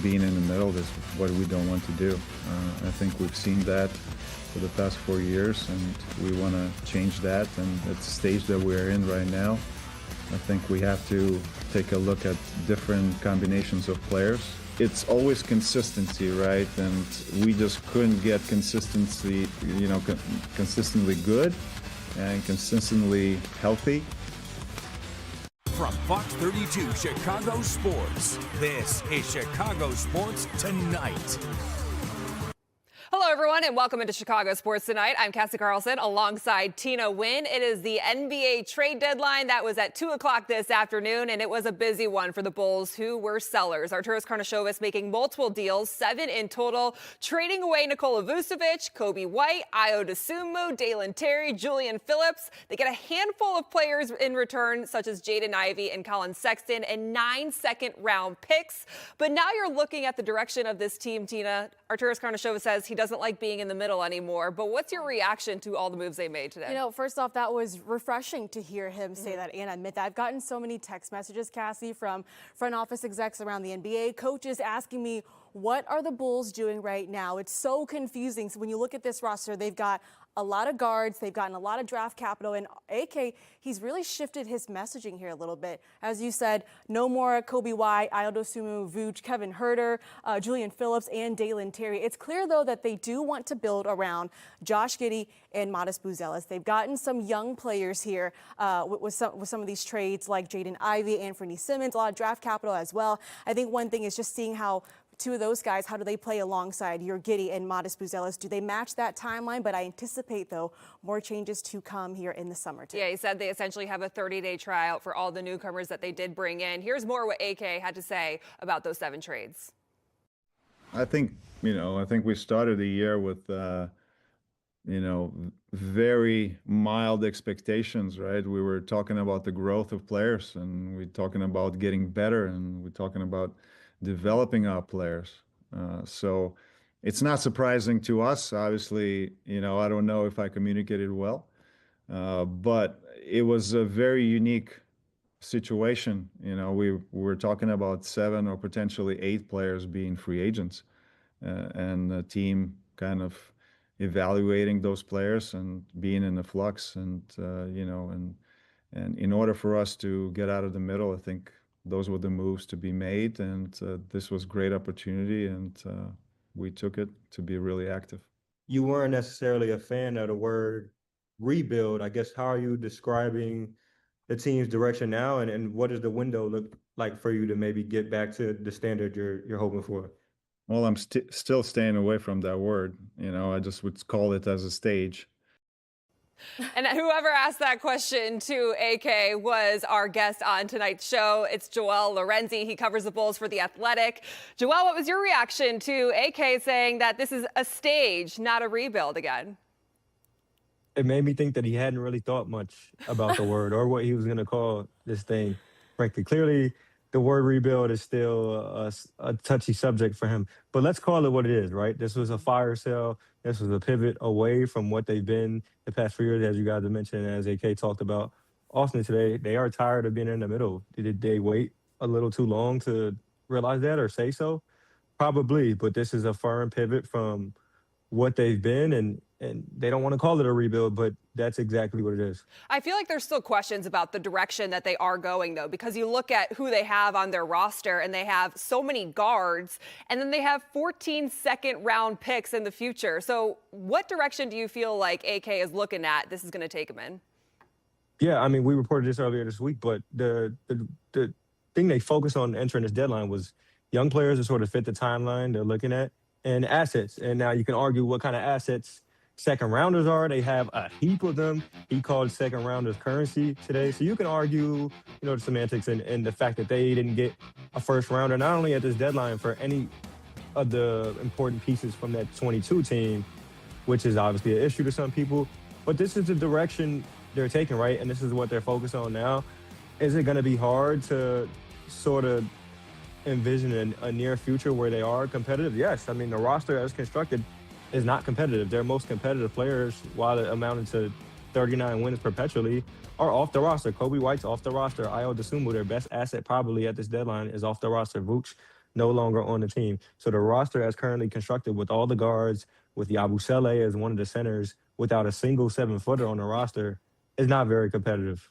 being in the middle is what we don't want to do. I think we've seen that for the past 4 years, and we want to change that. And at the stage that we're in right now, I think we have to take a look at different combinations of players. It's always consistency, right? And we just couldn't get consistency, consistently good and consistently healthy. From Fox 32 Chicago Sports, this is Chicago Sports Tonight. Hello, everyone, and welcome into Chicago Sports Tonight. I'm Cassie Carlson alongside Tina Wynn. It is the NBA trade deadline that was at 2 o'clock this afternoon, and it was a busy one for the Bulls, who were sellers. Arturas Karnisovas making multiple deals, 7 in total, trading away Nikola Vucevic, Coby White, Ayo Dosunmu, Dalen Terry, Julian Phillips. They get a handful of players in return, such as Jaden Ivey and Colin Sexton, and 9 second-round picks. But now you're looking at the direction of this team, Tina. Arturas Karnisovas says he doesn't like being in the middle anymore. But what's your reaction to all the moves they made today? You know, first off, that was refreshing to hear him say that and admit that. I've gotten so many text messages, Cassie, from front office execs around the NBA, coaches asking me, what are the Bulls doing right now? It's so confusing. So when you look at this roster, they've got a lot of guards, they've gotten a lot of draft capital, and AK, he's really shifted his messaging here a little bit. As you said, no more Coby White, Ayo Dosunmu, Vooch, Kevin Huerter, Julian Phillips, and Dalen Terry. It's clear, though, that they do want to build around Josh Giddey and Matas Buzelis. They've gotten some young players here with some of these trades, like Jaden Ivey, Anthony Simmons, a lot of draft capital as well. I think one thing is just seeing how two of those guys, how do they play alongside your Giddey and Matas Buzelis? Do they match that timeline? But I anticipate, though, more changes to come here in the summer, too. Yeah, he said they essentially have a 30-day tryout for all the newcomers that they did bring in. Here's more what AK had to say about those 7 trades. I think we started the year with, very mild expectations, right? We were talking about the growth of players, and we're talking about getting better, and we're talking about developing our players. So it's not surprising to us. Obviously, I don't know if I communicated well, but it was a very unique situation. We were talking about 7 or potentially 8 players being free agents, and the team kind of evaluating those players and being in the flux. And, and in order for us to get out of the middle, I think those were the moves to be made, and this was a great opportunity, and we took it to be really active. You weren't necessarily a fan of the word rebuild. I guess, how are you describing the team's direction now, and what does the window look like for you to maybe get back to the standard you're hoping for? Well, I'm still staying away from that word. I just would call it as a stage. And whoever asked that question to AK was our guest on tonight's show. It's Joel Lorenzi. He covers the Bulls for The Athletic. Joel, what was your reaction to AK saying that this is a stage, not a rebuild again? It made me think that he hadn't really thought much about the word or what he was going to call this thing. Frankly, clearly, the word rebuild is still a touchy subject for him. But let's call it what it is, right? This was a fire sale. This was a pivot away from what they've been the past 4 years, as you guys have mentioned, as AK talked about Austin today. They are tired of being in the middle. Did they wait a little too long to realize that or say so? Probably, but this is a firm pivot from what they've been, and they don't want to call it a rebuild, but that's exactly what it is. I feel like there's still questions about the direction that they are going, though, because you look at who they have on their roster, and they have so many guards, and then they have 14 second-round picks in the future. So what direction do you feel like AK is looking at this is going to take them in? Yeah, I mean, we reported this earlier this week, but the thing they focused on entering this deadline was young players that sort of fit the timeline they're looking at, and assets. And now you can argue what kind of assets second rounders are. They have a heap of them. He called second rounders currency today. So you can argue, the semantics and the fact that they didn't get a first rounder, not only at this deadline for any of the important pieces from that 22 team, which is obviously an issue to some people, but this is the direction they're taking, right? And this is what they're focused on now. Is it going to be hard to sort of envision a near future where they are competitive? Yes. I mean, the roster as constructed is not competitive. Their most competitive players, while it amounted to 39 wins perpetually, are off the roster. Coby White's off the roster. Ayo Dosunmu, their best asset probably at this deadline, is off the roster. Vooch no longer on the team. So the roster as currently constructed with all the guards, with Yabusele as one of the centers, without a single 7-footer on the roster, is not very competitive.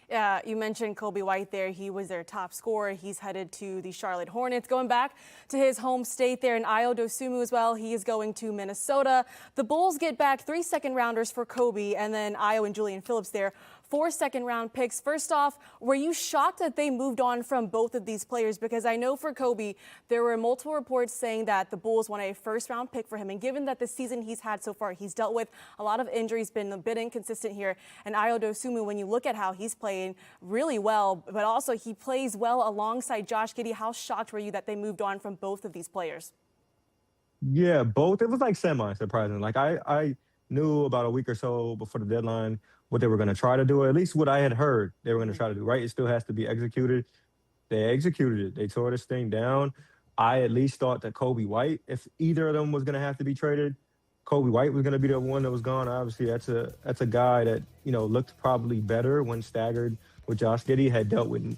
Yeah, you mentioned Kobe White there. He was their top scorer. He's headed to the Charlotte Hornets, going back to his home state there, in Ayo Dosunmu as well. He is going to Minnesota. The Bulls get back 3 second-rounders for Kobe, and then Ayo and Julian Phillips there, 4 second-round picks. First off, were you shocked that they moved on from both of these players? Because I know for Kobe, there were multiple reports saying that the Bulls want a first-round pick for him. And given that the season he's had so far, he's dealt with a lot of injuries, been a bit inconsistent here. And Ayo Dosunmu, when you look at how he's playing really well, but also he plays well alongside Josh Giddey, how shocked were you that they moved on from both of these players? Yeah, both. It was like semi-surprising. Like I knew about a week or so before the deadline what they were going to try to do, or at least what I had heard they were going to try to do, right? It still has to be executed. They executed it. They tore this thing down. I at least thought that Kobe White, if either of them was going to have to be traded, Kobe White was going to be the one that was gone. Obviously, that's a guy that, looked probably better when staggered with Josh Giddey, had dealt with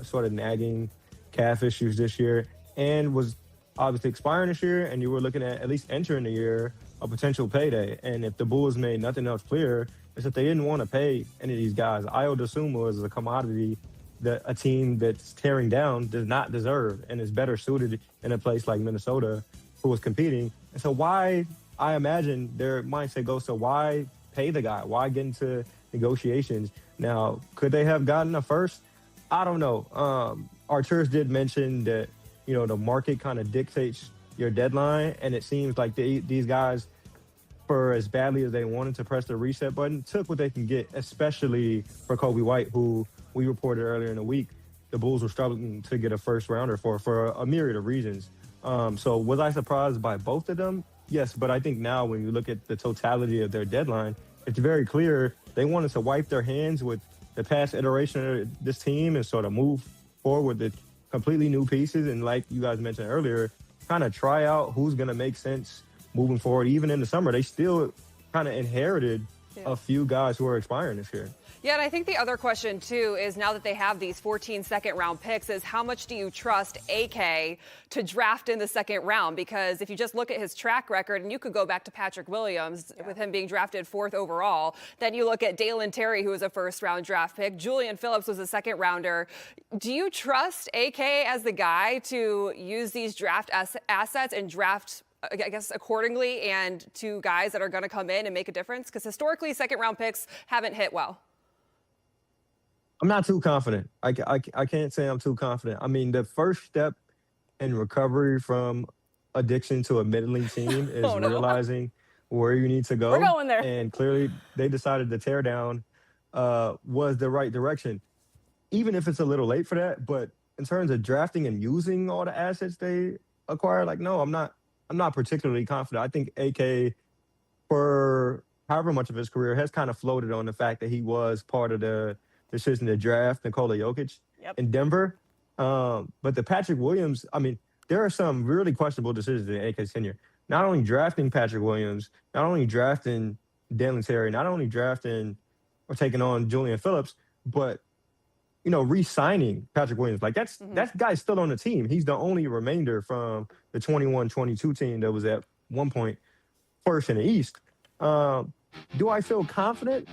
sort of nagging calf issues this year, and was obviously expiring this year, and you were looking at least entering the year a potential payday. And if the Bulls made nothing else clear, it's that they didn't want to pay any of these guys. Ayo Dosunmu is a commodity that a team that's tearing down does not deserve, and is better suited in a place like Minnesota, who was competing. And so why, I imagine their mindset goes to, why pay the guy? Why get into negotiations? Now, could they have gotten a first? I don't know. Arturas did mention that, the market kind of dictates your deadline, and it seems like these guys, for as badly as they wanted to press the reset button, took what they can get, especially for Kobe White, who we reported earlier in the week the Bulls were struggling to get a first rounder for a myriad of reasons. So was I surprised by both of them? Yes, but I think now when you look at the totality of their deadline, it's very clear they wanted to wipe their hands with the past iteration of this team and sort of move forward with completely new pieces. And like you guys mentioned earlier, kind of try out who's going to make sense moving forward. Even in the summer, they still kind of inherited a few guys who are expiring this year. Yeah, and I think the other question, too, is now that they have these 14 second-round picks, is how much do you trust AK to draft in the second round? Because if you just look at his track record, and you could go back to Patrick Williams with him being drafted 4th overall, then you look at Dalen Terry, who was a first-round draft pick. Julian Phillips was a second-rounder. Do you trust AK as the guy to use these draft assets and draft, I guess, accordingly, and to guys that are going to come in and make a difference? Because historically, second-round picks haven't hit well. I'm not too confident. I can't say I'm too confident. I mean, the first step in recovery from addiction to a middling team is realizing where you need to go. We're going there. And clearly, they decided the tear down was the right direction, even if it's a little late for that. But in terms of drafting and using all the assets they acquired, no, I'm not particularly confident. I think AK, for however much of his career, has kind of floated on the fact that he was part of the decision to draft Nikola Jokic in Denver. But the Patrick Williams, I mean, there are some really questionable decisions in AK's tenure. Not only drafting Patrick Williams, not only drafting Dalen Terry, not only drafting or taking on Julian Phillips, but, re-signing Patrick Williams. That guy's still on the team. He's the only remainder from the 21-22 team that was at one point first in the East. Do I feel confident?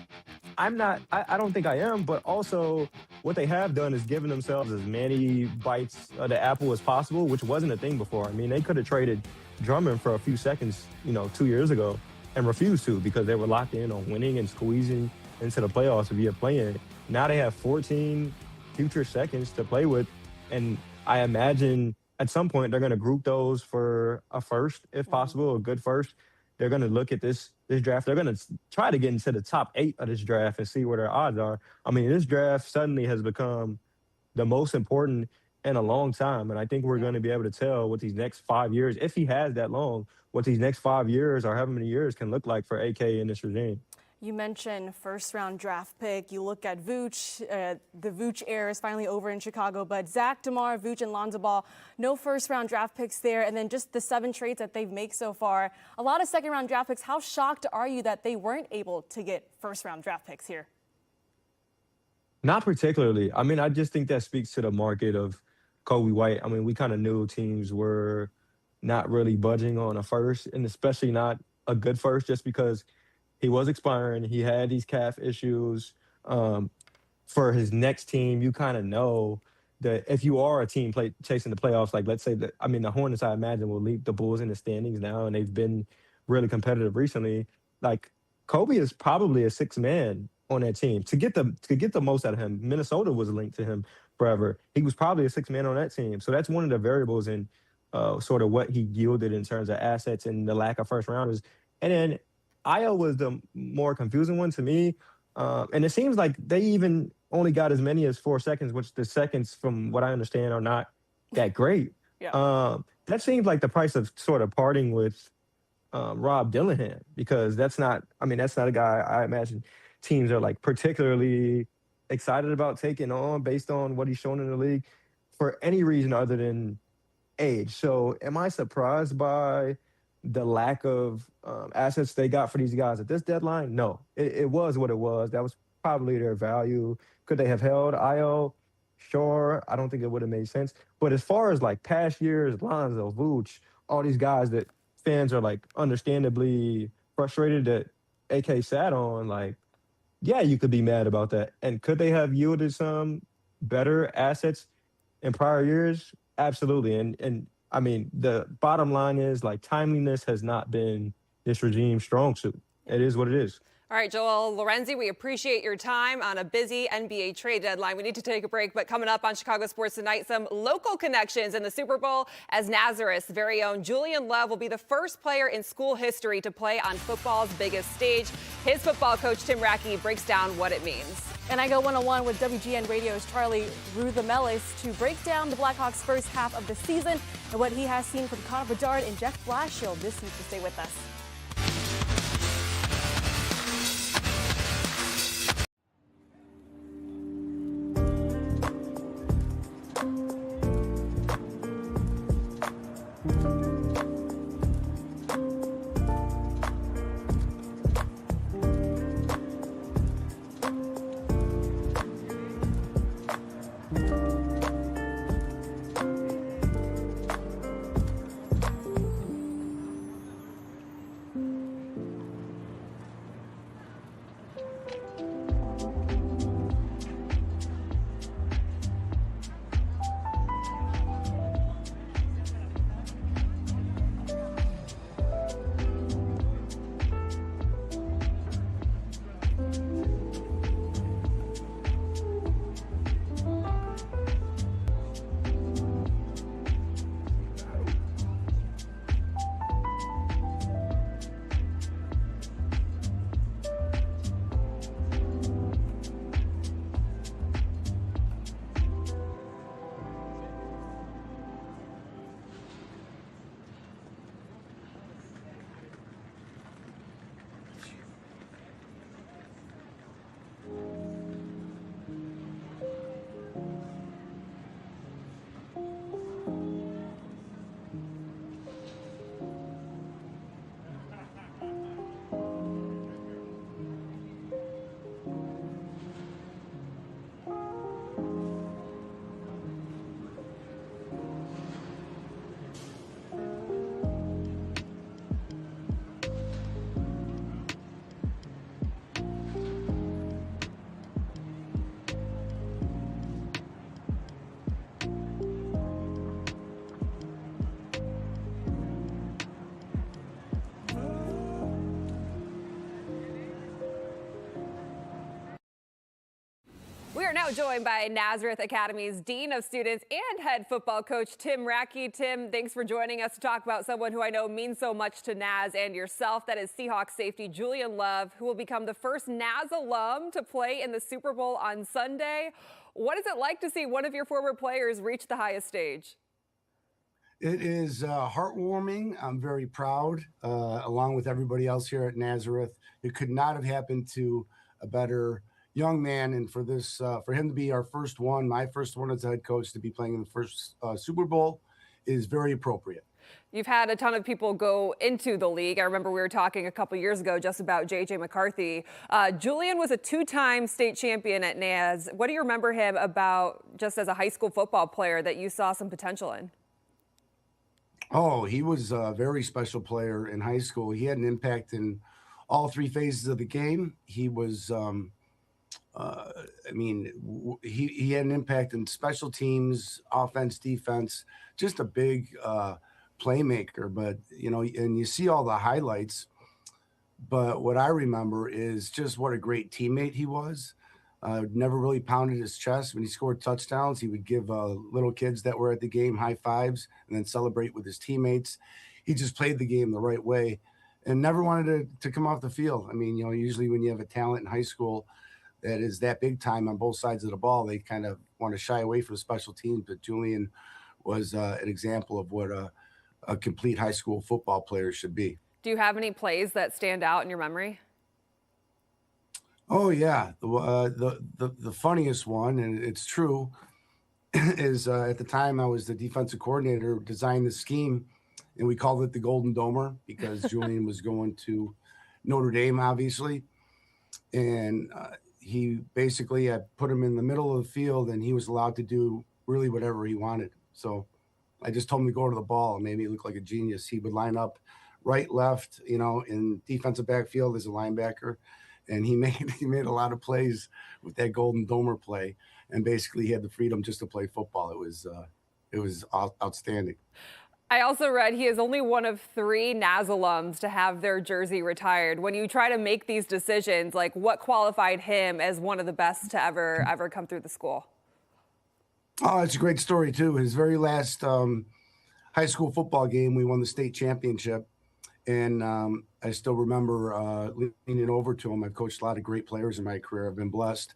I'm not. I don't think I am. But also, what they have done is given themselves as many bites of the apple as possible, which wasn't a thing before. I mean, they could have traded Drummond for a few seconds, 2 years ago, and refused to because they were locked in on winning and squeezing into the playoffs via play-in. Now they have 14 future seconds to play with, and I imagine at some point they're going to group those for a first, if possible, a good first. They're going to look at this draft. They're going to try to get into the top 8 of this draft and see where their odds are. I mean, this draft suddenly has become the most important in a long time. And I think we're going to be able to tell what these next 5 years, if he has that long, what these next 5 years or however many years can look like for AK in this regime. You mentioned first-round draft pick. You look at Vooch. The Vooch era is finally over in Chicago. But Zach, DeMar, Vooch, and Lonzo Ball, no first-round draft picks there. And then just the 7 trades that they've made so far. A lot of second-round draft picks. How shocked are you that they weren't able to get first-round draft picks here? Not particularly. I mean, I just think that speaks to the market of Kobe White, I mean, we kind of knew teams were not really budging on a first, and especially not a good first, just because he was expiring. He had these calf issues. Um, for his next team, you kind of know that if you are a team chasing the playoffs, like let's say that, I mean, the Hornets, I imagine, will lead the Bulls in the standings now, and they've been really competitive recently. Like Kobe is probably a six man on that team to get the most out of him. Minnesota was linked to him forever. He was probably a six man on that team, so that's one of the variables in sort of what he yielded in terms of assets and the lack of first rounders. And then Io was the more confusing one to me. And it seems like they even only got as many as 4 seconds, which the seconds, from what I understand, are not that great. Yeah. That seems like the price of sort of parting with Rob Dillingham, because that's not a guy I imagine teams are like particularly excited about taking on based on what he's shown in the league for any reason other than age. So am I surprised by the lack of assets they got for these guys at this deadline? No, it was what it was. That was probably their value. Could they have held Io? Sure. I don't think it would have made sense. But as far as like past years, Lonzo, Vooch, all these guys that fans are like understandably frustrated that AK sat on, like, yeah, you could be mad about that. And could they have yielded some better assets in prior years? Absolutely. And I mean, the bottom line is like timeliness has not been this regime's strong suit. It is what it is. All right, Joel Lorenzi, we appreciate your time on a busy NBA trade deadline. We need to take a break, but coming up on Chicago Sports Tonight, some local connections in the Super Bowl, as Nazareth's very own Julian Love will be the first player in school history to play on football's biggest stage. His football coach, Tim Rackey, breaks down what it means. And I go one-on-one with WGN Radio's Charlie Ruthamelis to break down the Blackhawks' first half of the season and what he has seen from Connor Bedard and Jeff Blashill this week. To stay with us. We are now joined by Nazareth Academy's Dean of Students and head football coach, Tim Rackey. Tim, thanks for joining us to talk about someone who I know means so much to Naz and yourself. That is Seahawks safety Julian Love, who will become the first Naz alum to play in the Super Bowl on Sunday. What is it like to see one of your former players reach the highest stage? It is heartwarming. I'm very proud, along with everybody else here at Nazareth. It could not have happened to a better young man, and for him to be our first one, my first one as a head coach, to be playing in the first Super Bowl is very appropriate. You've had a ton of people go into the league. I remember we were talking a couple years ago just about J.J. McCarthy. Julian was a two-time state champion at NAS. What do you remember him about just as a high school football player that you saw some potential in? Oh, he was a very special player in high school. He had an impact in all three phases of the game. He was, he had an impact in special teams, offense, defense, just a big playmaker. But, and you see all the highlights. But what I remember is just what a great teammate he was. Never really pounded his chest. When he scored touchdowns, he would give little kids that were at the game high fives and then celebrate with his teammates. He just played the game the right way and never wanted to come off the field. I mean, usually when you have a talent in high school that is that big time on both sides of the ball, they kind of want to shy away from special teams. But Julian was an example of what a complete high school football player should be. Do you have any plays that stand out in your memory? Oh yeah, the funniest one, and it's true, is at the time I was the defensive coordinator, designed the scheme, and we called it the Golden Domer because Julian was going to Notre Dame, obviously, and he basically I put him in the middle of the field, and he was allowed to do really whatever he wanted. So I just told him to go to the ball and made me look like a genius. He would line up right, left, in defensive backfield as a linebacker. And he made a lot of plays with that Golden Domer play, and basically he had the freedom just to play football. It was outstanding. I also read he is only one of 3 NAS alums to have their jersey retired. When you try to make these decisions, like what qualified him as one of the best to ever come through the school? Oh, it's a great story too. His very last high school football game, we won the state championship. And I still remember leaning over to him. I've coached a lot of great players in my career. I've been blessed.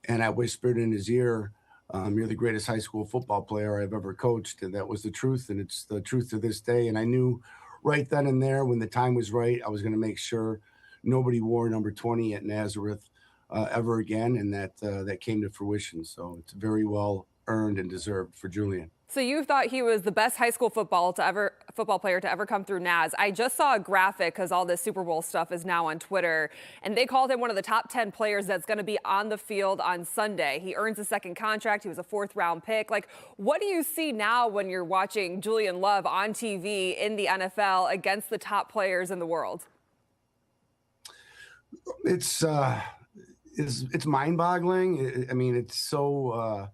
And I whispered in his ear, you're the greatest high school football player I've ever coached. And that was the truth. And it's the truth to this day. And I knew right then and there when the time was right, I was going to make sure nobody wore number 20 at Nazareth ever again. And that came to fruition. So it's very well earned and deserved for Julian. So you thought he was the best high school football player to ever come through NAS. I just saw a graphic because all this Super Bowl stuff is now on Twitter, and they called him one of the top 10 players that's going to be on the field on Sunday. He earns a second contract. He was a 4th-round pick. Like, what do you see now when you're watching Julian Love on TV in the NFL against the top players in the world? It's mind-boggling. I mean, it's so.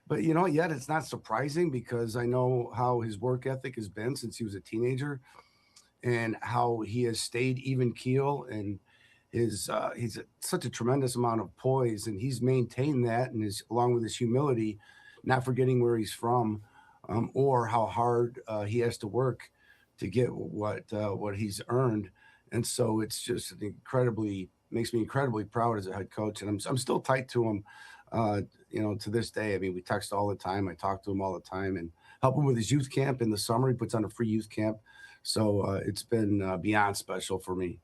But yet it's not surprising because I know how his work ethic has been since he was a teenager, and how he has stayed even keel, and he's such a tremendous amount of poise, and he's maintained that, and along with his humility, not forgetting where he's from, or how hard he has to work to get what he's earned, and so it's just makes me incredibly proud as a head coach, and I'm still tight to him. To this day. I mean, we text all the time. I talk to him all the time and help him with his youth camp in the summer. He puts on a free youth camp. So it's been beyond special for me.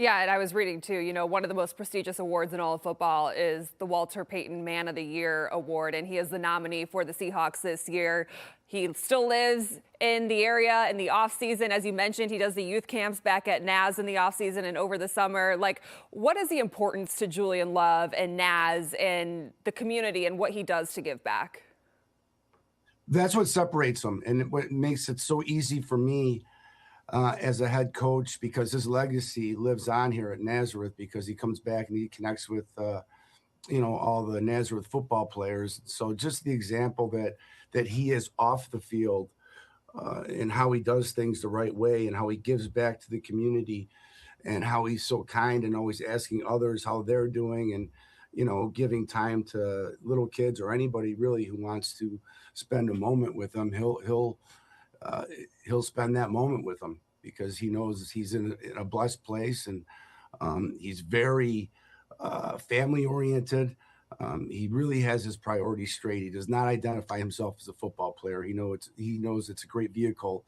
Yeah, and I was reading too, one of the most prestigious awards in all of football is the Walter Payton Man of the Year award, and he is the nominee for the Seahawks this year. He still lives in the area in the off season. As you mentioned, he does the youth camps back at NAS in the off season and over the summer. Like, what is the importance to Julian Love and NAS and the community and what he does to give back? That's what separates him, and what makes it so easy for me as a head coach, because his legacy lives on here at Nazareth, because he comes back and he connects with, all the Nazareth football players. So just the example that he is off the field and how he does things the right way and how he gives back to the community and how he's so kind and always asking others how they're doing, and, giving time to little kids or anybody really who wants to spend a moment with them. He'll spend that moment with them because he knows he's in a blessed place, and he's very family oriented. He really has his priorities straight. He does not identify himself as a football player. He knows it's a great vehicle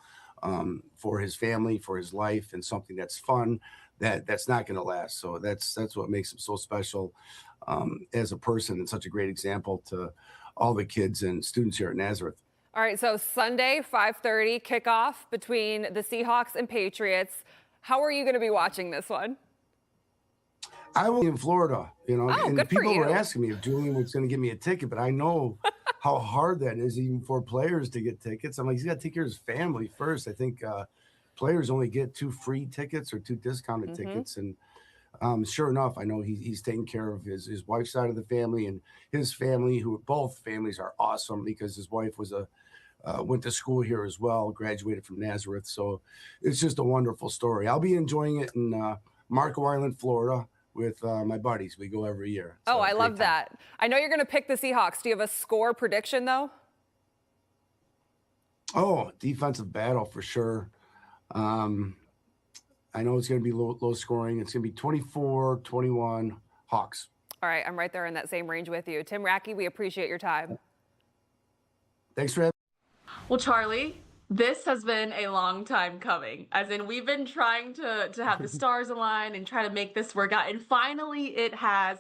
for his family, for his life, and something that's fun, that's not going to last. So that's what makes him so special as a person, and such a great example to all the kids and students here at Nazareth. All right, so Sunday, 5:30 kickoff between the Seahawks and Patriots. How are you going to be watching this one? I will be in Florida, Oh, and good for people were you. asking me if Julian was going to give me a ticket, but I know how hard that is even for players to get tickets. I'm like, he's got to take care of his family first. I think players only get 2 free tickets or 2 discounted tickets. And sure enough, I know he's taking care of his wife's side of the family and his family, who both families are awesome because his wife was went to school here as well, graduated from Nazareth. So it's just a wonderful story. I'll be enjoying it in Marco Island, Florida, with my buddies. We go every year. Oh, So I great love time. that. I know you're going to pick the Seahawks. Do you have a score prediction, though? Oh, defensive battle for sure. I know it's going to be low scoring. It's going to be 24-21 Hawks. All right, I'm right there in that same range with you. Tim Rackey, we appreciate your time. Thanks for having me. Well, Charlie, this has been a long time coming. As in, we've been trying to have the stars align and try to make this work out. And finally, it has.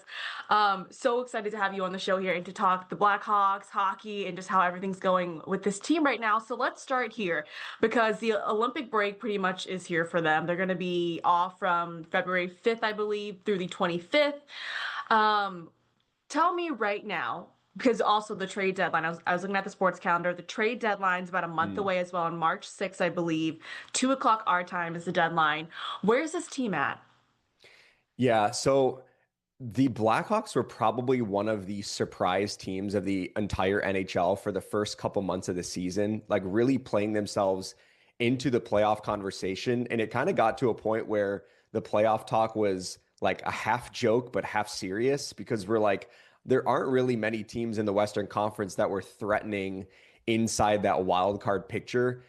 So excited to have you on the show here and to talk the Blackhawks, hockey, and just how everything's going with this team right now. So let's start here because the Olympic break pretty much is here for them. They're going to be off from February 5th, I believe, through the 25th. Tell me right now, because also the trade deadline, I was looking at the sports calendar. The trade deadline's about a month away as well, on March 6th, I believe. 2 o'clock our time is the deadline. Where's this team at? Yeah, so the Blackhawks were probably one of the surprise teams of the entire NHL for the first couple months of the season, like really playing themselves into the playoff conversation. And it kind of got to a point where the playoff talk was like a half joke, but half serious, because we're like, there aren't really many teams in the Western Conference that were threatening inside that wild card picture.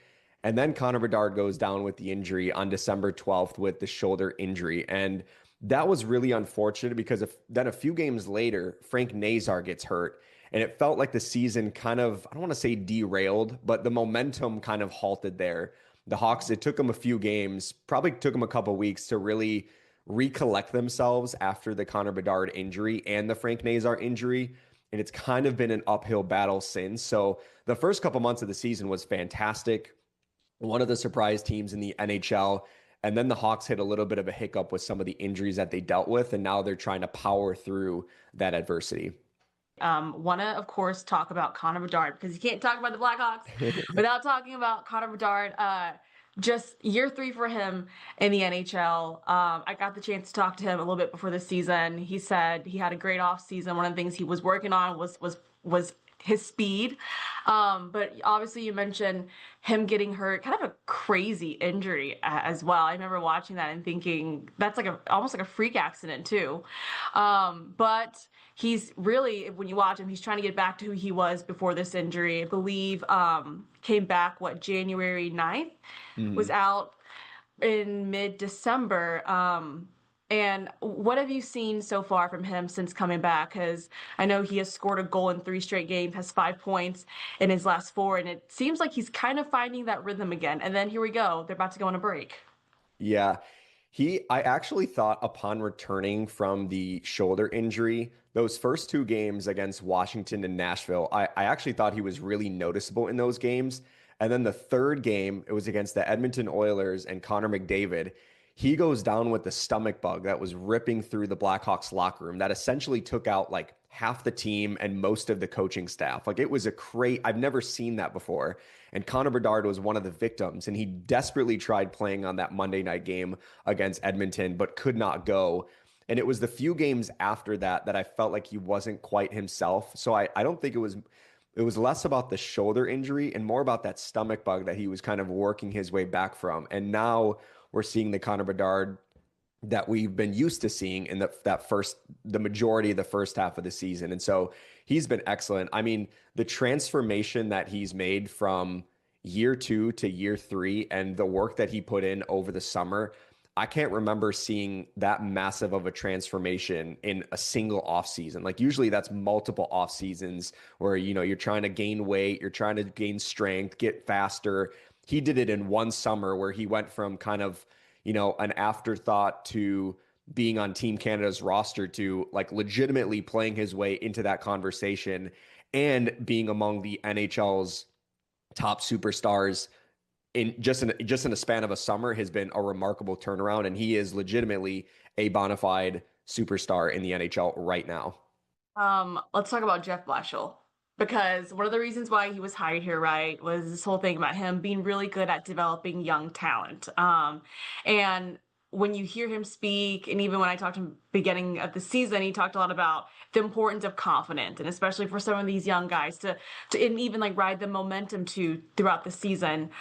And then Connor Bedard goes down with the injury on December 12th with the shoulder injury. And that was really unfortunate because then a few games later, Frank Nazar gets hurt. And it felt like the season kind of, I don't want to say derailed, but the momentum kind of halted there. The Hawks, it took them a few games, probably took them a couple weeks to really recollect themselves after the Connor Bedard injury and the Frank Nazar injury. And it's kind of been an uphill battle since. So the first couple months of the season was fantastic. One of the surprise teams in the NHL. And then the Hawks hit a little bit of a hiccup with some of the injuries that they dealt with. And now they're trying to power through that adversity. Want to, of course, talk about Connor Bedard because you can't talk about the Blackhawks without talking about Connor Bedard. Just year 3 for him in the NHL. I got the chance to talk to him a little bit before the season. He said he had a great off season. One of the things he was working on was his speed. But obviously you mentioned him getting hurt, kind of a crazy injury as well. I remember watching that and thinking that's like almost like a freak accident too. But he's really, when you watch him, he's trying to get back to who he was before this injury. I believe came back, January 9th, was out in mid-December. And what have you seen so far from him since coming back? Because I know he has scored a goal in 3 straight games, has 5 points in his last 4, and it seems like he's kind of finding that rhythm again. And then here we go. They're about to go on a break. Yeah. I actually thought upon returning from the shoulder injury, those first 2 games against Washington and Nashville, I actually thought he was really noticeable in those games. And then the third game, it was against the Edmonton Oilers and Connor McDavid. He goes down with the stomach bug that was ripping through the Blackhawks locker room that essentially took out like half the team and most of the coaching staff. Like it was I've never seen that before. And Connor Bedard was one of the victims, and he desperately tried playing on that Monday night game against Edmonton, but could not go. And it was the few games after that that I felt like he wasn't quite himself. So I don't think it was less about the shoulder injury and more about that stomach bug that he was kind of working his way back from. And now we're seeing the Connor Bedard that we've been used to seeing in the majority of the first half of the season. And so he's been excellent. I mean, the transformation that he's made from year 2 to year 3 and the work that he put in over the summer, I can't remember seeing that massive of a transformation in a single off season. Like usually that's multiple off seasons where, you're trying to gain weight, you're trying to gain strength, get faster. He did it in one summer where he went from kind of, an afterthought to being on Team Canada's roster to like legitimately playing his way into that conversation and being among the NHL's top superstars in just in a span of a summer has been a remarkable turnaround, and he is legitimately a bona fide superstar in the NHL right now. Let's talk about Jeff Blashill, because one of the reasons why he was hired here, right, was this whole thing about him being really good at developing young talent. And when you hear him speak, and even when I talked to him beginning of the season, he talked a lot about the importance of confidence, and especially for some of these young guys to and even like ride the momentum throughout the season.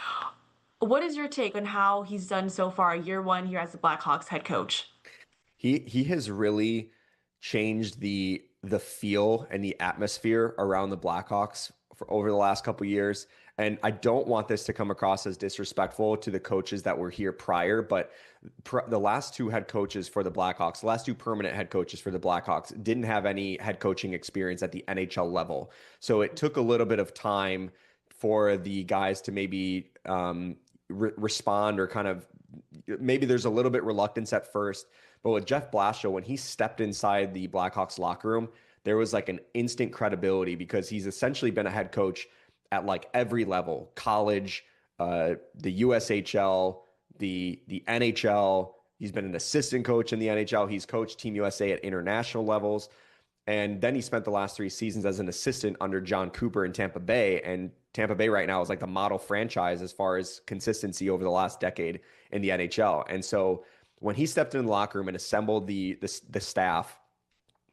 What is your take on how he's done so far, year one here as the Blackhawks head coach? He has really changed the feel and the atmosphere around the Blackhawks for over the last couple of years. And I don't want this to come across as disrespectful to the coaches that were here prior, but the last two head coaches for the Blackhawks, the last two permanent head coaches for the Blackhawks, didn't have any head coaching experience at the NHL level. So it took a little bit of time for the guys to maybe respond, or kind of maybe there's a little bit reluctance at first. But with Jeff Blashill, when he stepped inside the Blackhawks locker room, there was like an instant credibility, because he's essentially been a head coach at like every level: college, the USHL, the NHL. He's been an assistant coach in the NHL. He's coached Team USA at international levels. And then he spent the last 3 seasons as an assistant under John Cooper in Tampa Bay. And Tampa Bay right now is like the model franchise as far as consistency over the last decade in the NHL. And so when he stepped in the locker room and assembled the staff,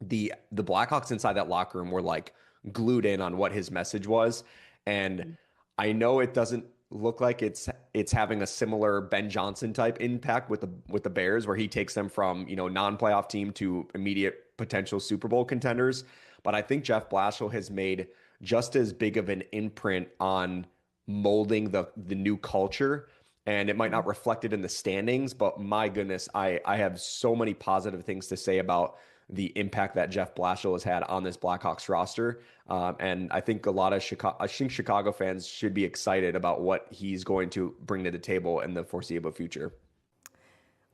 the Blackhawks inside that locker room were like glued in on what his message was. And I know it doesn't look like it's having a similar Ben Johnson type impact with the Bears, where he takes them from, non-playoff team to immediate potential Super Bowl contenders. But I think Jeff Blashill has made just as big of an imprint on molding the new culture. And it might not reflect it in the standings, but my goodness, I have so many positive things to say about the impact that Jeff Blashill has had on this Blackhawks roster. And I think Chicago fans should be excited about what he's going to bring to the table in the foreseeable future.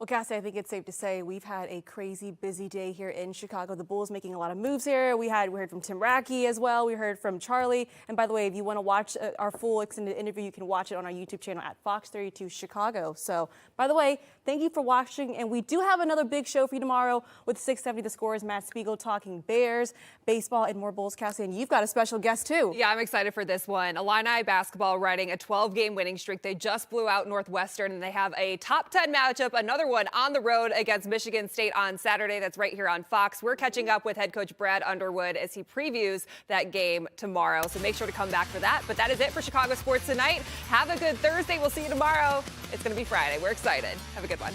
Well, Cassie, I think it's safe to say we've had a crazy busy day here in Chicago. The Bulls making a lot of moves here. We heard from Tim Rackey as well. We heard from Charlie. And by the way, if you want to watch our full extended interview, you can watch it on our YouTube channel at Fox 32 Chicago. So, by the way, thank you for watching. And we do have another big show for you tomorrow with 670 The Score's Matt Spiegel talking Bears, baseball, and more Bulls, Cassie. And you've got a special guest, too. Yeah, I'm excited for this one. Illini basketball riding a 12-game winning streak. They just blew out Northwestern, and they have a top 10 matchup, another one on the road against Michigan State on Saturday. That's right here on Fox. We're catching up with head coach Brad Underwood as he previews that game tomorrow. So make sure to come back for that. But that is it for Chicago Sports Tonight. Have a good Thursday. We'll see you tomorrow. It's going to be Friday. We're excited. Have a good one.